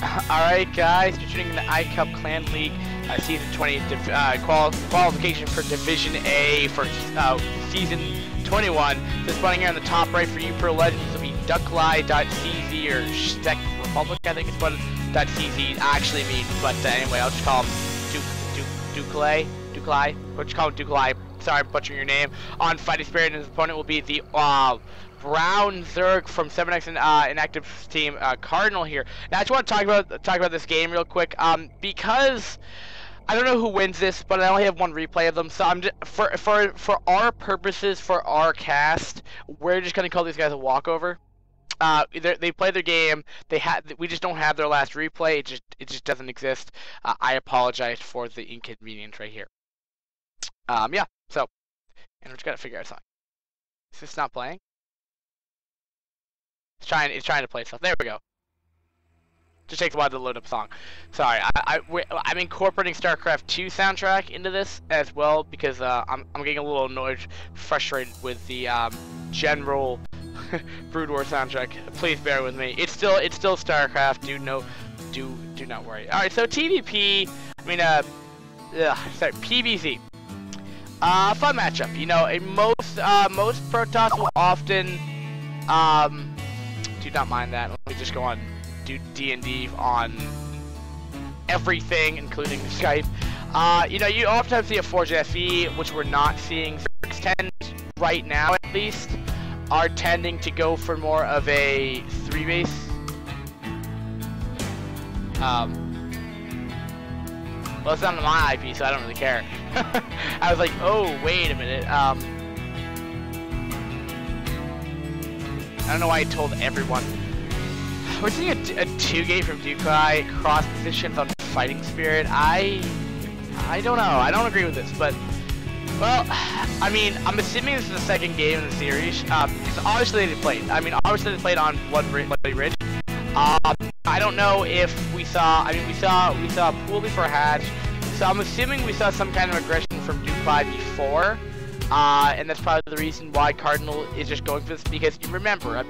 Alright guys, you're tuning in the iCup Clan League Season 20 qualification for Division A for Season 21. So spawning here on the top right for uPro Legends will be Duclei.Cz or Czech Republic, I think it's what .cz actually means, but anyway, I'll just call him Duclei, we'll just call him Duclei. Sorry, I'm butchering your name. On Fighting Spirit, and his opponent will be the Brown Zerg from 7X inactive team Kardinal here. Now I just want to talk about this game real quick. Because I don't know who wins this, but I only have one replay of them. So I'm just, for our purposes, for our cast, we're just gonna call these guys a walkover. They play their game. We just don't have their last replay. It just doesn't exist. I apologize for the inconvenience right here. Yeah. So, and we just gotta figure out something. Is this not playing? It's trying to play stuff. There we go. Just takes a while to load up song. Sorry, I'm incorporating StarCraft 2 soundtrack into this as well because I'm getting a little annoyed, frustrated with the general Brood War soundtrack. Please bear with me. It's still StarCraft. Do not worry. All right, so TVP. Sorry, PvZ. Fun matchup. You know, most Protoss will often do not mind that. Let me just go on do D&D on everything, including Skype. You know, you oftentimes see a Forge FE, which we're not seeing. Zergs tend, right now at least, are tending to go for more of a 3-base. Well, it's not on my IP, so I don't really care. I was like, oh, wait a minute. I don't know why I told everyone. We're seeing a 2-gate from Duclei, cross positions on Fighting Spirit. I don't know. I don't agree with this, but well, I mean, I'm assuming this is the second game in the series. Because obviously they played. Obviously they played on Bloody Ridge. I don't know if we saw. We saw Pool before Hatch, so I'm assuming we saw some kind of aggression from Duclei before. And that's probably the reason why Kardinal is just going for this, because you remember,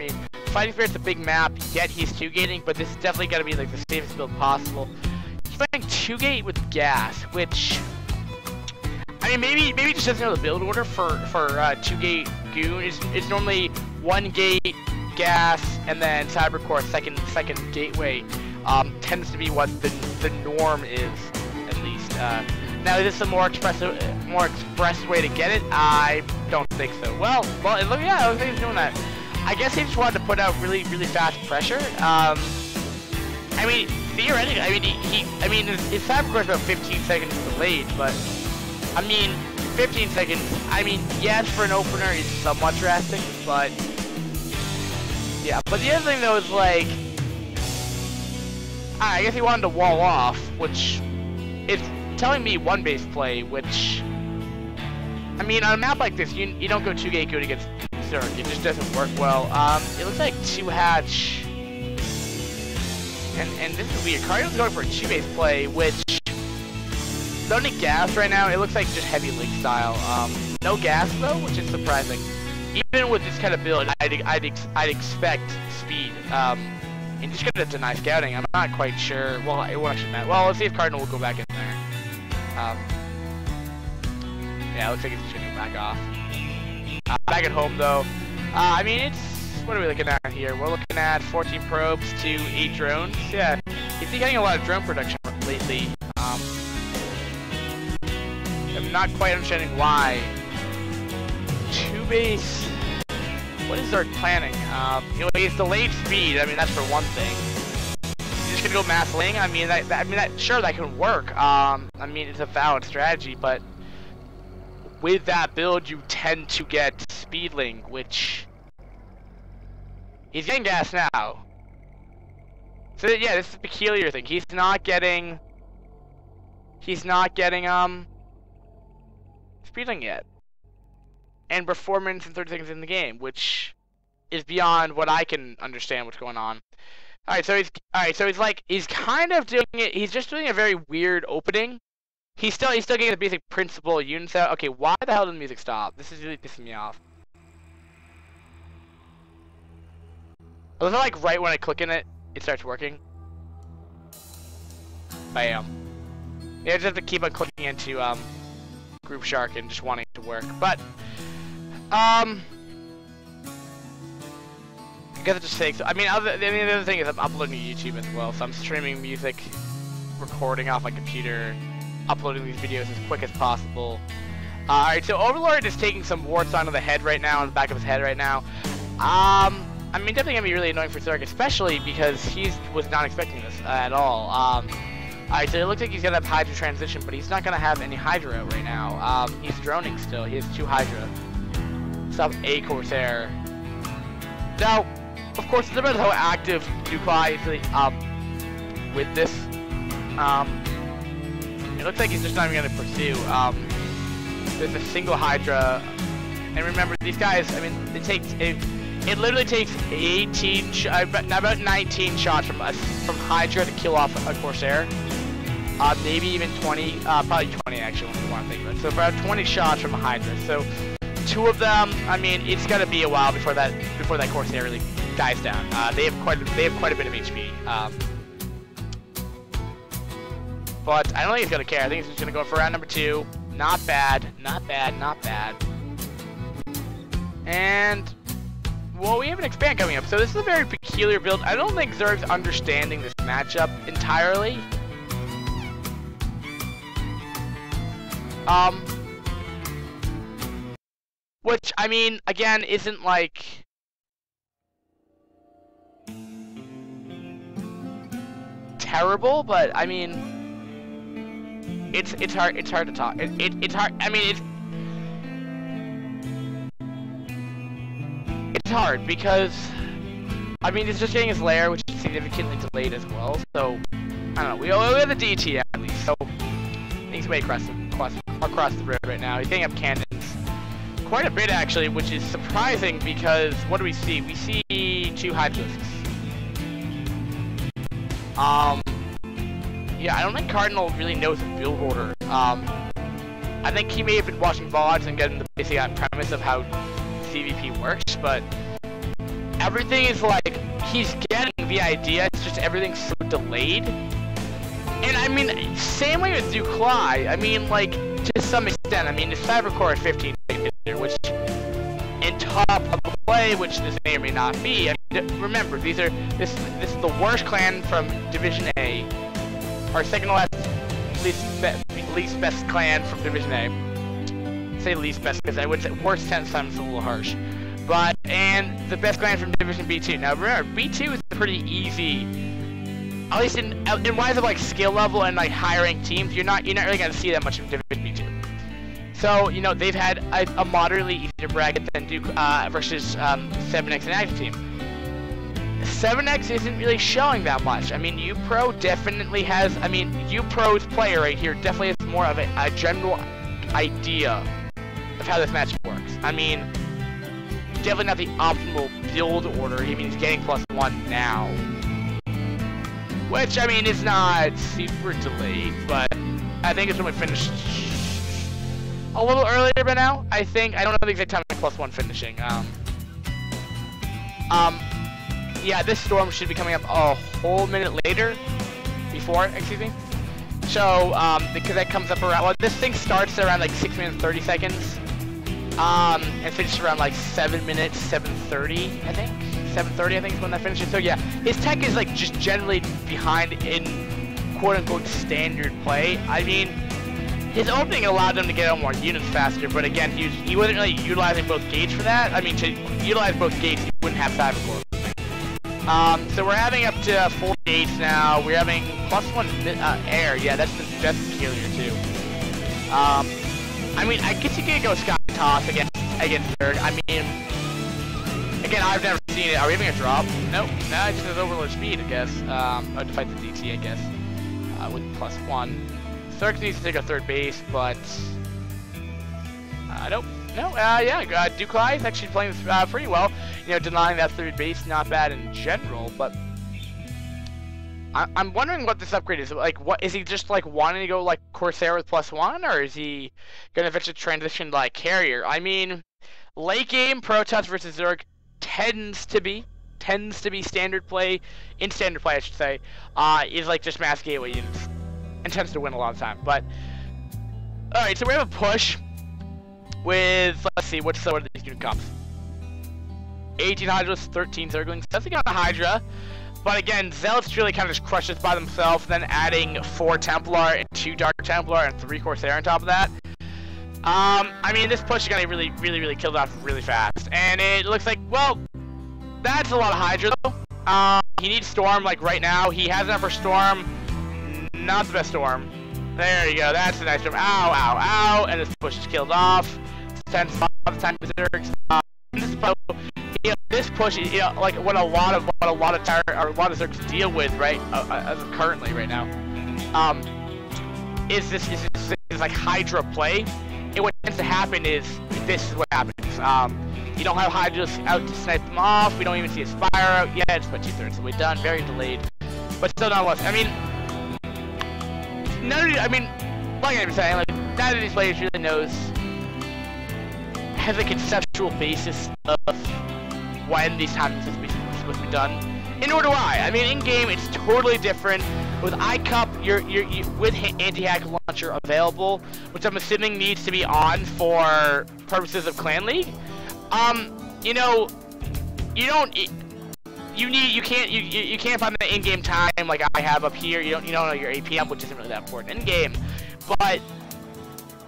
Fighting Spirit's a big map, yet he's 2-gating, but this is definitely going to be like the safest build possible. He's playing 2-gate with gas, which, maybe he just doesn't know the build order for 2-gate Goon. It's normally 1-gate, gas, and then Cybercore second gateway. Tends to be what the norm is, at least. Now, is this a more express way to get it? I don't think so. Well, yeah, I was thinking he's doing that. I guess he just wanted to put out really fast pressure. Theoretically, his Cybercore is about 15 seconds delayed, but 15 seconds. Yes, for an opener is somewhat drastic, but yeah. But the other thing though is like, I guess he wanted to wall off, which is telling me 1-base play, which, on a map like this, you don't go 2-gate good against Zerg. It just doesn't work well. It looks like 2-hatch, and this is weird. Cardinal's going for a 2-base play, which, no gas right now. It looks like just heavy link style. No gas though, which is surprising. Even with this kind of build, I'd expect speed. And just gonna deny scouting. I'm not quite sure. Well, it won't actually matter. Well, let's see if Kardinal will go back in there. Yeah, it looks like it's just gonna go back off. Back at home though, it's, what are we looking at here? We're looking at 14 probes to 8 drones. Yeah, he's been getting a lot of drone production lately. I'm not quite understanding why. 2-base. What is their planning? It's delayed speed. That's for one thing. You're just gonna go mass ling. Sure, that can work. It's a valid strategy, but with that build, you tend to get speedling, which he's getting gas now. So yeah, this is a peculiar thing. He's not getting speedling yet, and we're 4 minutes and 30 seconds in the game, which is beyond what I can understand what's going on. Alright, so he's kind of doing it. He's just doing a very weird opening. He's still getting the basic principle units out. Okay, why the hell did the music stop? This is really pissing me off. Was it like right when I click in it, it starts working? bam. You just have to keep on clicking into Group Shark and just wanting it to work. But I guess it just takes. I mean, the other thing is I'm uploading to YouTube as well, so I'm streaming music, recording off my computer, uploading these videos as quick as possible. Alright, so Overlord is taking some warts onto the head right now, on the back of his head right now. I mean, definitely gonna be really annoying for Zerg, especially because he was not expecting this at all. Alright, so it looks like he's gonna have Hydra transition, but he's not gonna have any Hydra out right now. He's droning still. He has 2 Hydra. Stop a Corsair. Now, of course, it's about how active Duclei is really with this. It looks like he's just not even gonna pursue. There's a single Hydra, and remember, these guys, I mean, it literally takes about 19 shots from Hydra to kill off a Corsair. Maybe even 20, probably 20 actually, when you want to think about it. So about 20 shots from a Hydra. So 2 of them, I mean, it's gonna be a while before that Corsair really dies down. They have quite a bit of HP. But I don't think he's gonna care. I think he's just gonna go for round number 2. Not bad, not bad, not bad. And well, we have an expand coming up, so this is a very peculiar build. I don't think Zerg's understanding this matchup entirely. Which, I mean, again, isn't like terrible, but I mean, it's hard to talk. It's hard. I mean, it's hard because I mean, it's just getting his lair, which is significantly delayed as well. So I don't know. We have the DT at least, so things way across the road right now. He's getting up cannons quite a bit actually, which is surprising because what do we see? We see 2 Hydralisks. Yeah, I don't think Kardinal really knows his build order. I think he may have been watching VODs and getting the basic premise of how CVP works, but everything is like, he's getting the idea, it's just everything's so delayed. And I mean, same way with Duclei, I mean, like, to some extent, I mean, the Cybercore at 15 which, in top of the play, which this may or may not be, I mean, remember, this is the worst clan from Division A, or second to last, least best clan from Division A. I say least best because I would say worst 10 times a little harsh. But, and the best clan from Division B2. Now remember, B2 is pretty easy, at least in wise of like skill level and like high ranked teams, you're not really gonna see that much from Division B2. So, you know, they've had a moderately easier bracket than Duke versus 7X and active team. 7X isn't really showing that much. I mean, uPro definitely has, I mean, uPro's player right here definitely has more of a general idea of how this matchup works. I mean, definitely not the optimal build order. I mean, he's getting +1 now. Which, I mean, is not super delayed, but I think it's when we finished a little earlier by now. I don't know the exact time of +1 finishing. Yeah, this storm should be coming up a whole minute later, excuse me. So, because that comes up around, well, this thing starts around like 6 minutes 30 seconds, and finishes around like 7 minutes 7:30, I think. 7:30, I think is when that finishes. So yeah, his tech is like just generally behind in quote-unquote standard play. I mean, his opening allowed him to get out more units faster, but again, he wasn't really utilizing both gates for that. I mean, to utilize both gates, he wouldn't have Cybercore. So we're having up to 4 gates now. We're having +1 air. Yeah, that's peculiar too. I mean, I guess you could go Sky Toss against Zerg. I mean, again, I've never seen it. Are we having a drop? Nope. No, it just has Overlord speed, I guess. To fight the DT, I guess. With +1. Zerg needs to take a 3rd base, but nope. No, yeah, Duclei is actually playing pretty well. You know, denying that 3rd base, not bad in general, but I'm wondering what this upgrade is. Like, what is he just like wanting to go like Corsair with +1, or is he gonna eventually transition to like Carrier? I mean, late game Protoss versus Zerg tends to be standard play, in standard play I should say, is like just mass gateway units. and tends to win a lot of the time. But all right, so we have a push with, let's see, what are these unit comps? 18 Hydras, 13 Zerglings. That's again a Hydra. But again, Zealots really kind of just crush this by themselves, then adding 4 Templar and 2 Dark Templar and 3 Corsair on top of that. I mean, this push is gonna really kill it off really fast. And it looks like, well, that's a lot of Hydra though. He needs Storm like right now. He has enough for Storm. Not the best Storm. There you go, that's a nice Storm. Ow, ow, ow. And this push is killed off. Sends the time with Zergs. This push is, like what a lot of Zergs deal with, right? As of currently right now, is like Hydra play. And what tends to happen is this is what happens. You don't have Hydras out to snipe them off. We don't even see a Spire out yet. It's about 2/3 of the way done. Very delayed, but still nonetheless. I mean, like I was saying, like none of these players really knows, has a conceptual basis of when these times are supposed to be done. And nor do I. I mean, in game it's totally different. With iCup, you're with anti-hack launcher available, which I'm assuming needs to be on for purposes of Clan League. You can't find the in-game time like I have up here. You don't know your APM, which isn't really that important in game, but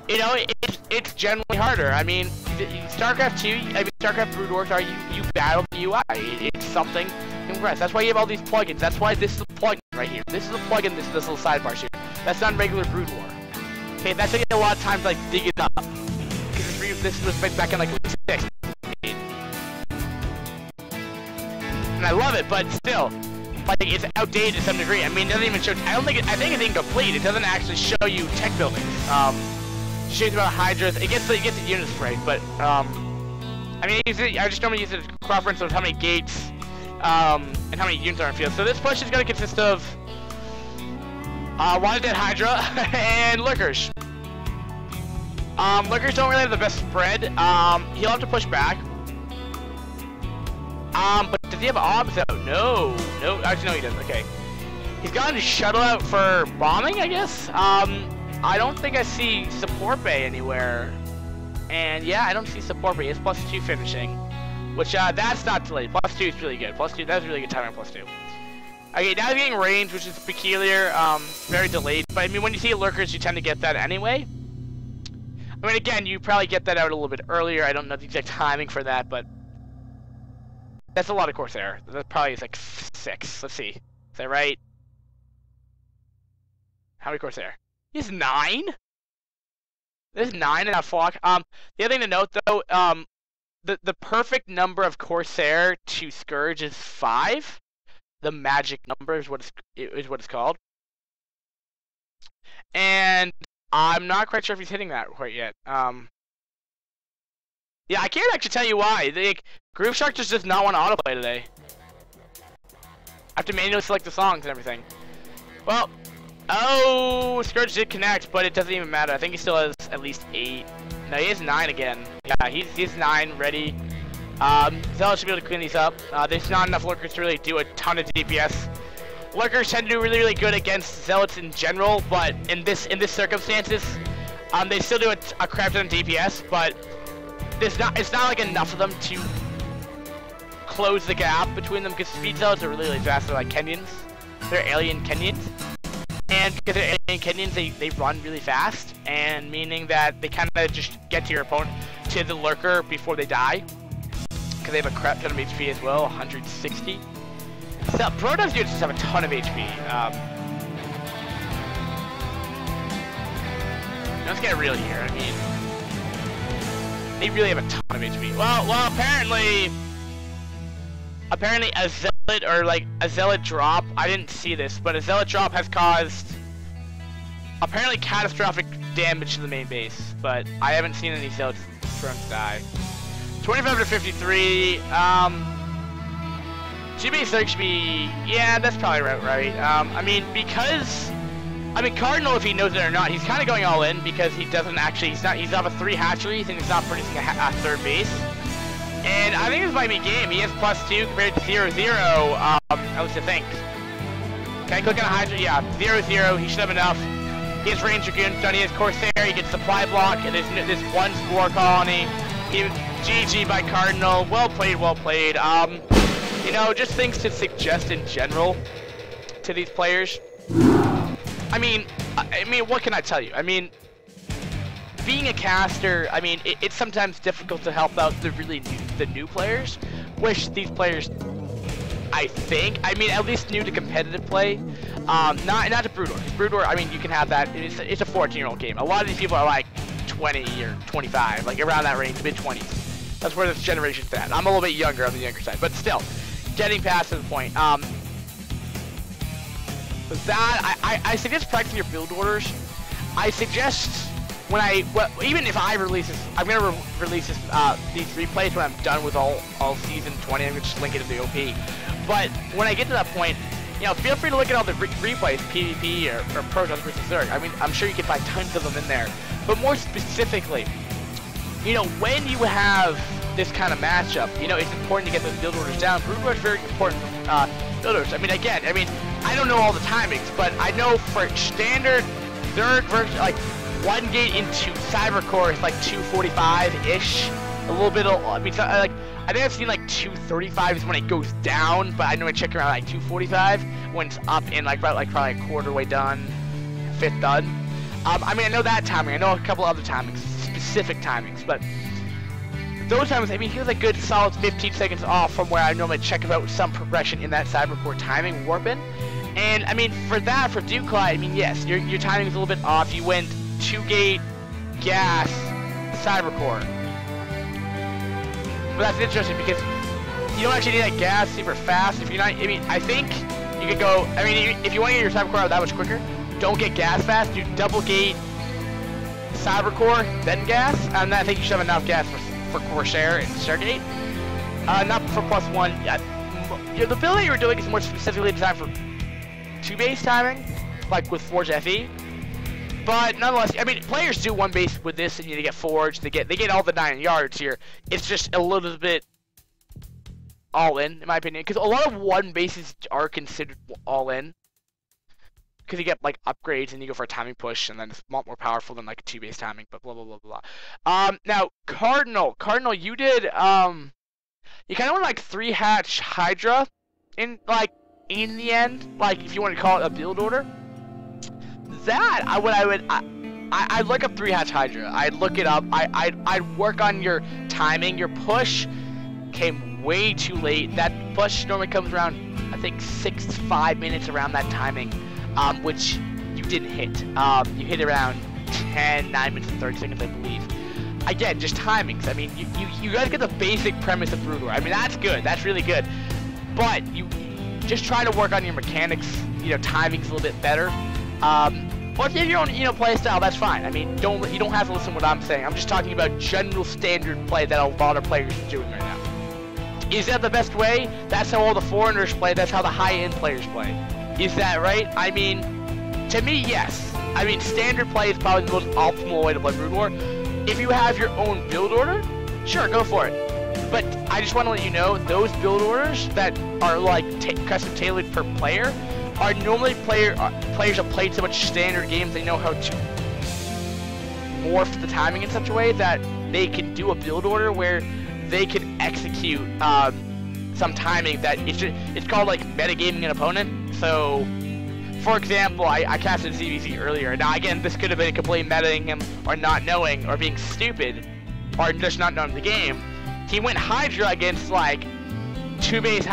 it's generally harder. I mean, StarCraft 2, StarCraft Brood Wars are you battle the UI. It's something impressive. That's why you have all these plugins. That's why this is a plugin right here. This is a plugin. This little sidebar here. That's not regular Brood War. Okay, that's taking a lot of time to like dig it up. Because this was made back in like 6. And I love it, but still, like it's outdated to some degree. I mean, it doesn't even show. I think it's incomplete. It doesn't actually show you tech buildings. It shows you about Hydras. It gets the units right, but I mean, I just normally use it as a reference of how many gates and how many units are in field. So this push is going to consist of one dead Hydra and Lurkers. Lurkers don't really have the best spread. He'll have to push back. But does he have obs out? No. Actually, no, he doesn't. Okay. He's gotten his shuttle out for bombing, I guess. I don't think I see support bay anywhere. And yeah, I don't see support bay. It's +2 finishing. Which, that's not delayed. +2 is really good. +2, that's really good timing on +2. Okay, now he's getting range, which is peculiar. Very delayed. But I mean, when you see Lurkers, you tend to get that anyway. I mean, again, you probably get that out a little bit earlier. I don't know the exact timing for that, but that's a lot of Corsair. That probably is like 6. Let's see. Is that right? How many Corsair? He has 9? There's 9 in that flock. The other thing to note, though, the perfect number of Corsair to Scourge is 5. The magic number is what it's called. And I'm not quite sure if he's hitting that quite yet. Yeah, I can't actually tell you why. Groove Shark just does not want to autoplay today. I have to manually select the songs and everything. Well, oh, Scourge did connect, but it doesn't even matter. I think he still has at least 8. No, he has 9 again. Yeah, he's 9 ready. Zealot should be able to clean these up. There's not enough Lurkers to really do a ton of DPS. Lurkers tend to do really good against Zealots in general, but in this circumstances, they still do a crap ton of DPS, but it's not like enough of them to close the gap between them, because Speed Zealots are really fast. They're like Kenyans. They're alien Kenyans. And because they're alien Kenyans, they run really fast, and meaning that they kind of just get to your opponent, to the Lurker before they die. Because they have a crap ton of HP as well, 160. So, Protoss units just have a ton of HP. Let's get real here. I mean, they really have a ton of HP. Well, apparently a Zealot, or like a Zealot drop, I didn't see this, but a Zealot drop has caused apparently catastrophic damage to the main base, but I haven't seen any Zealots drones die. 25 to 53, GBA Cirque should be, yeah, that's probably right. I mean, Kardinal, if he knows it or not, he's kind of going all in, because he doesn't actually, he's off of 3 hatcheries, and he's not producing a third base. And I think this might be game. He has +2 compared to 0-0, at least I think. Can I click on a Hydra? Yeah, 0-0, he should have enough. He has Ranger Goons done, he has Corsair, he gets Supply Block, and there's this one Spore Colony. GG by Kardinal. Well played, well played. You know, just things to suggest in general to these players. I mean, what can I tell you? I mean, being a caster, I mean, it's sometimes difficult to help out the new players, which these players, I think, I mean, at least new to competitive play. Not to Brood War. Brood War, I mean, you can have that. It's a 14-year-old game. A lot of these people are like 20 or 25, like around that range, mid-20s. That's where this generation's at. I'm a little bit younger on the younger side, but still, getting past to the point. I suggest practicing your build orders. I suggest even if I release this, I'm gonna release this these replays when I'm done with all season 20. I'm gonna just link it to the OP. But when I get to that point, you know, feel free to look at all the replays, PvP or Protoss versus Zerg. I mean, I'm sure you can find tons of them in there. But more specifically, you know, when you have this kind of matchup, you know, it's important to get those build orders down. Brood War is very important for build orders. I mean, again, I don't know all the timings, but I know for standard Zerg versus, like, 1 gate into Cybercore is like 245-ish. A little bit of, I mean, like, I think I've seen like 235 is when it goes down, but I know I check around like 245 when it's up in like probably a quarter way done, fifth done. I mean, I know that timing. I know a couple other timings, specific timings, but those times, I mean, he was a good solid 15 seconds off from where I normally check about some progression in that Cybercore timing warping. And I mean, for Duclei, I mean, yes, your timing is a little bit off. You went 2-gate gas Cybercore. But that's interesting because you don't actually need that gas super fast. If you're not, I mean, I think you could go, I mean, if you want to get your Cybercore out that much quicker, don't get gas fast, do double gate Cybercore, then gas, and I think you should have enough gas for Corsair and Stargate. Not for +1. The build that you were doing is more specifically designed for 2-base timing, like with Forge FE. But nonetheless, I mean, players do 1 base with this, and you get Forge. They get all the 9 yards here. It's just a little bit all in my opinion, because a lot of 1 bases are considered all in. Because you get like upgrades and you go for a timing push, and then it's a lot more powerful than like a 2-base timing. But blah blah blah blah. Now Kardinal, you did you kind of went like 3-hatch Hydra in the end, like if you want to call it a build order. That I'd look up 3-hatch Hydra. I'd look it up. I'd work on your timing. Your push came way too late. That push normally comes around, I think, 6 to 5 minutes around that timing, which you didn't hit. You hit around 9 minutes and 30 seconds, I believe. Again, just timings. I mean, you gotta get the basic premise of Brood War. I mean, that's good. That's really good. But you just try to work on your mechanics. You know, timing's a little bit better. Or if you have your own, play style, that's fine. I mean, you don't have to listen to what I'm saying. I'm just talking about general standard play that a lot of players are doing right now. Is that the best way? That's how all the foreigners play. That's how the high-end players play. Is that right? I mean, to me, yes. I mean, standard play is probably the most optimal way to play Brood War. If you have your own build order, sure, go for it. But I just want to let you know, those build orders that are like custom tailored per player are normally players have played so much standard games, they know how to morph the timing in such a way that they can do a build order where they can execute some timing that it's called like metagaming an opponent. So, for example, I casted CVC earlier. Now again, this could have been completely metaing him or not knowing or being stupid or just not knowing the game. He went Hydra against like 2-base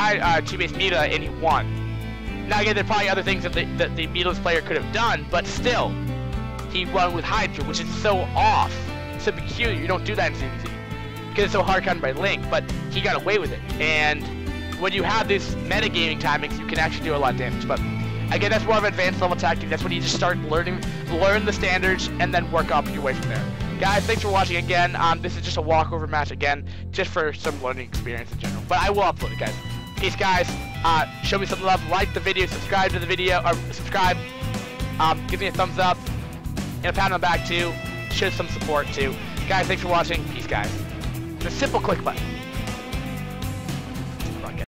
meta and he won. Now again, there are probably other things that the Beatles player could have done, but still, he won with Hydra, which is so off, so peculiar. You don't do that in CVC because it's so hard counted by Link, but he got away with it. And when you have these metagaming timings, you can actually do a lot of damage. But again, that's more of an advanced level tactic. That's when you just start learn the standards and then work up your way from there. Guys, thanks for watching again. This is just a walkover match again, just for some learning experience in general. But I will upload it, guys. Peace, guys. Show me some love, like the video, subscribe to the video, or subscribe, give me a thumbs up, and a pat on the back too, show some support too. Guys, thanks for watching, peace guys. It's a simple click button.